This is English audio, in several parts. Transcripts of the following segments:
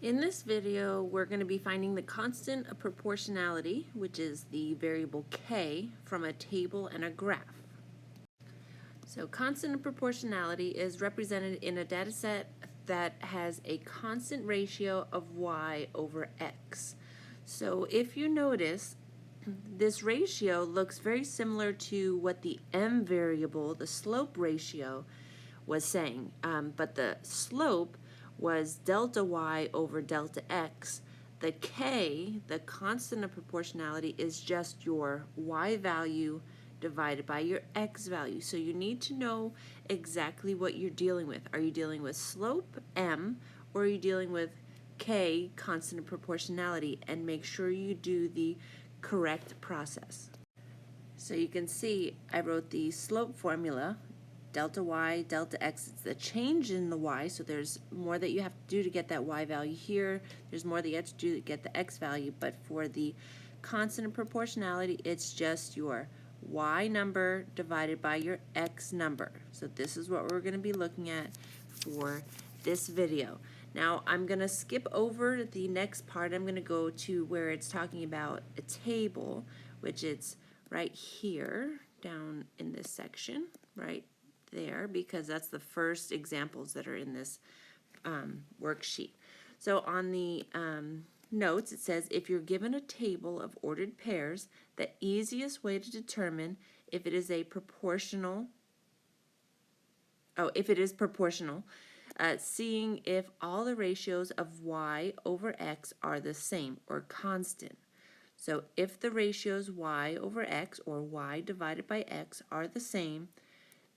In this video, we're going to be finding the constant of proportionality, which is the variable k, from a table and a graph. So constant of proportionality is represented in a data set that has a constant ratio of y over x. So if you notice, this ratio looks very similar to what the m variable, the slope ratio, was saying, but the slope was delta y over delta x. The k, the constant of proportionality, is just your y value divided by your x value. So you need to know exactly what you're dealing with. Are you dealing with slope, m, or are you dealing with k, constant of proportionality? And make sure you do the correct process. So you can see I wrote the slope formula, delta y, delta x. It's the change in the y, so there's more that you have to do to get that y value here. There's more that you have to do to get the x value, but for the constant of proportionality, it's just your y number divided by your x number. So this is what we're going to be looking at for this video. Now I'm going to skip over the next part. I'm going to go to where it's talking about a table, which it's right here down in this section, right there, because that's the first examples that are in this worksheet. So on the notes, it says, if you're given a table of ordered pairs, the easiest way to determine if it is proportional, seeing if all the ratios of y over x are the same or constant. So if the ratios y over x or y divided by x are the same,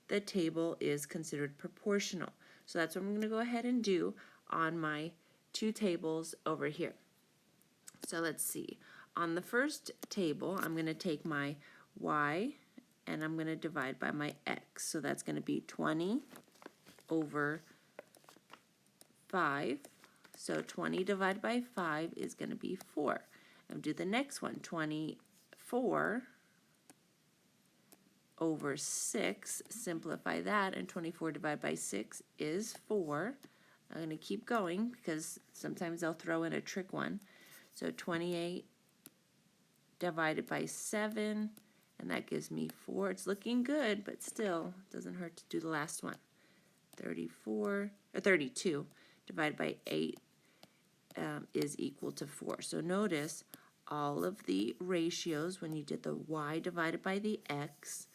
the table is considered proportional. So that's what I'm going to go ahead and do on my two tables over here. So let's see. On the first table, I'm going to take my y and I'm going to divide by my x. So that's going to be 20 over 5. So 20 divided by 5 is going to be 4. I'll do the next one, 24 over 6, simplify that, and 24 divided by 6 is 4. I'm going to keep going because sometimes they'll throw in a trick one. So 28 divided by 7, and that gives me 4. It's looking good, but still, it doesn't hurt to do the last one. 32 divided by 8 is equal to 4. So notice all of the ratios when you did the y divided by the x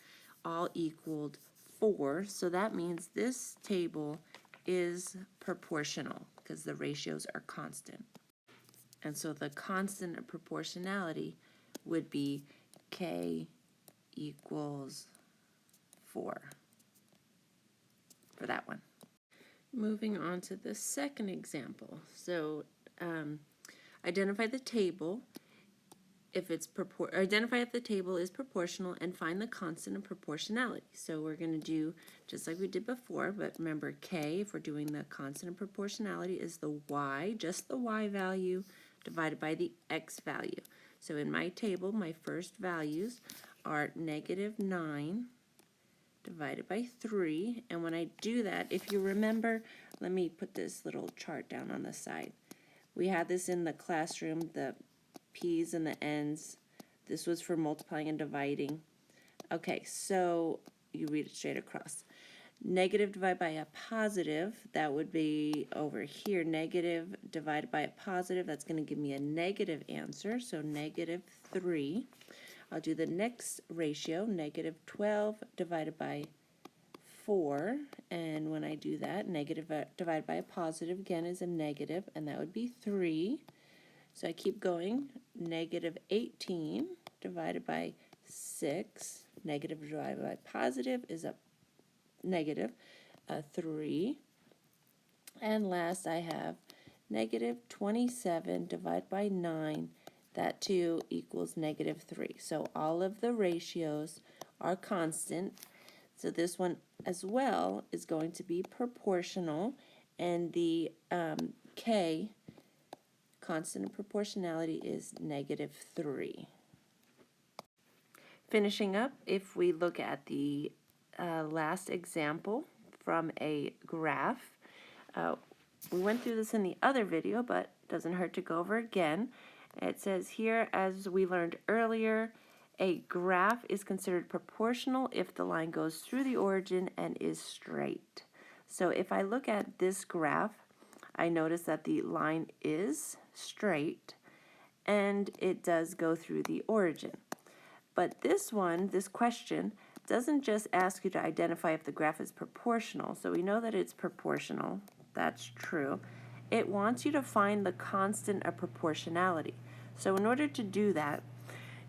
all equaled 4, so that means this table is proportional because the ratios are constant. And so the constant of proportionality would be k equals 4 for that one. Moving on to the second example. So identify the table. Identify if the table is proportional and find the constant of proportionality. So we're going to do just like we did before, but remember k, if we're doing the constant of proportionality, is the y, just the y value, divided by the x value. So in my table, my first values are -9 divided by 3, and when I do that, if you remember, let me put this little chart down on the side. We had this in the classroom, the p's and the n's. This was for multiplying and dividing. Okay, so you read it straight across. Negative divided by a positive, that would be over here. Negative divided by a positive, that's going to give me a negative answer, so -3. I'll do the next ratio, -12 divided by 4, and when I do that, negative divided by a positive again is a negative, and that would be 3. So I keep going, -18 divided by 6, negative divided by positive is a negative, 3. And last I have -27 divided by 9, that too equals -3. So all of the ratios are constant. So this one as well is going to be proportional, and the k, constant of proportionality, is -3. Finishing up, if we look at the last example from a graph, We went through this in the other video, but it doesn't hurt to go over again. It says here, as we learned earlier, a graph is considered proportional if the line goes through the origin and is straight. So if I look at this graph, I notice that the line is straight and it does go through the origin. But this one, this question, doesn't just ask you to identify if the graph is proportional. So we know that it's proportional. That's true. It wants you to find the constant of proportionality. So in order to do that,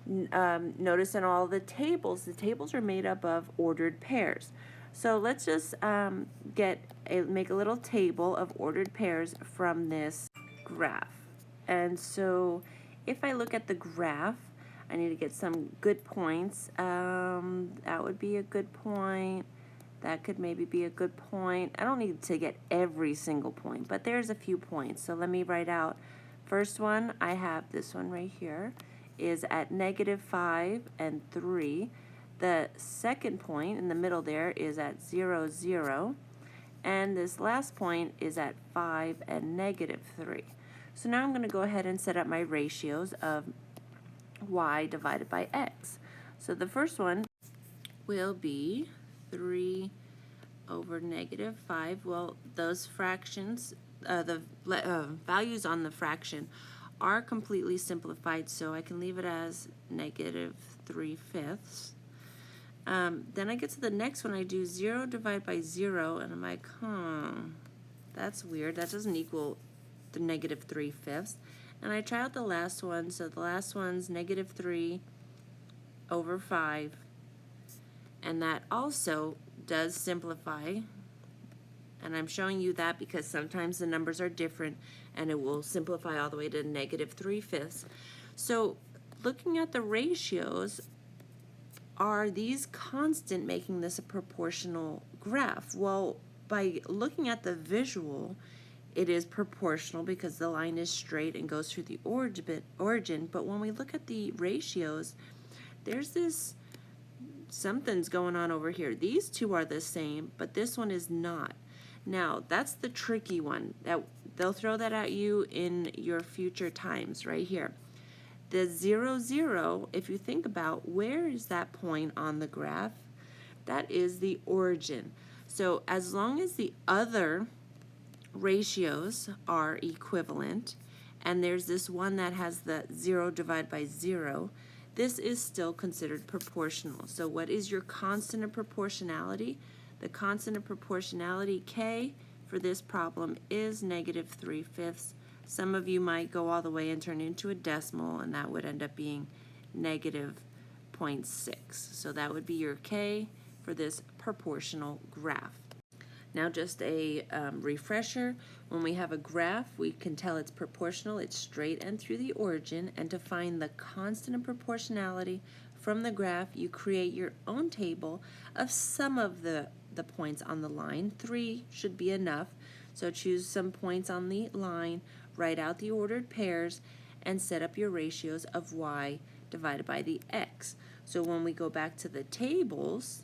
notice in all the tables are made up of ordered pairs. So let's just make a little table of ordered pairs from this graph. And so if I look at the graph, I need to get some good points. That would be a good point. That could maybe be a good point. I don't need to get every single point, but there's a few points. So let me write out. First one, I have this one right here, is at -5 and 3. The second point in the middle there is at 0, 0. And this last point is at 5 and -3. So now I'm going to go ahead and set up my ratios of y divided by x. So the first one will be 3 over -5. Well, those fractions, the values on the fraction are completely simplified, so I can leave it as -3/5. Then I get to the next one, I do 0 divided by 0, and I'm like, that's weird. That doesn't equal the -3/5. And I try out the last one, so the last one's -3 over 5. And that also does simplify. And I'm showing you that because sometimes the numbers are different and it will simplify all the way to -3/5. So looking at the ratios, are these constant making this a proportional graph? Well, by looking at the visual, it is proportional because the line is straight and goes through the origin. But when we look at the ratios, there's this something's going on over here. These two are the same, but this one is not. Now, that's the tricky one. That they'll throw that at you in your future times right here. The 0, 0, if you think about where is that point on the graph, that is the origin. So as long as the other ratios are equivalent, and there's this one that has the 0 divided by 0, this is still considered proportional. So what is your constant of proportionality? The constant of proportionality, K, for this problem is -3/5. Some of you might go all the way and turn into a decimal, and that would end up being -0.6. So that would be your K for this proportional graph. Now just a refresher, when we have a graph, we can tell it's proportional, it's straight and through the origin, and to find the constant of proportionality from the graph, you create your own table of some of the points on the line. 3 should be enough, so choose some points on the line, write out the ordered pairs, and set up your ratios of y divided by the x. So when we go back to the tables,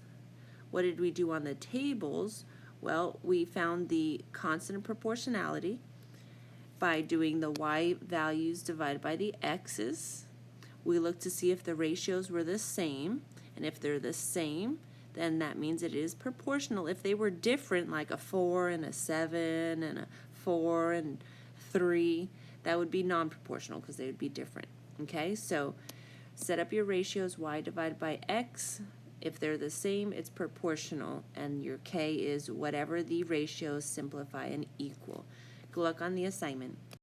what did we do on the tables? Well, we found the constant of proportionality by doing the y values divided by the x's. We looked to see if the ratios were the same, and if they're the same, then that means it is proportional. If they were different, like a 4 and a 7 and a 4 and 3, that would be non-proportional because they would be different. Okay, so set up your ratios, y divided by x. If they're the same, it's proportional, and your K is whatever the ratios simplify and equal. Good luck on the assignment.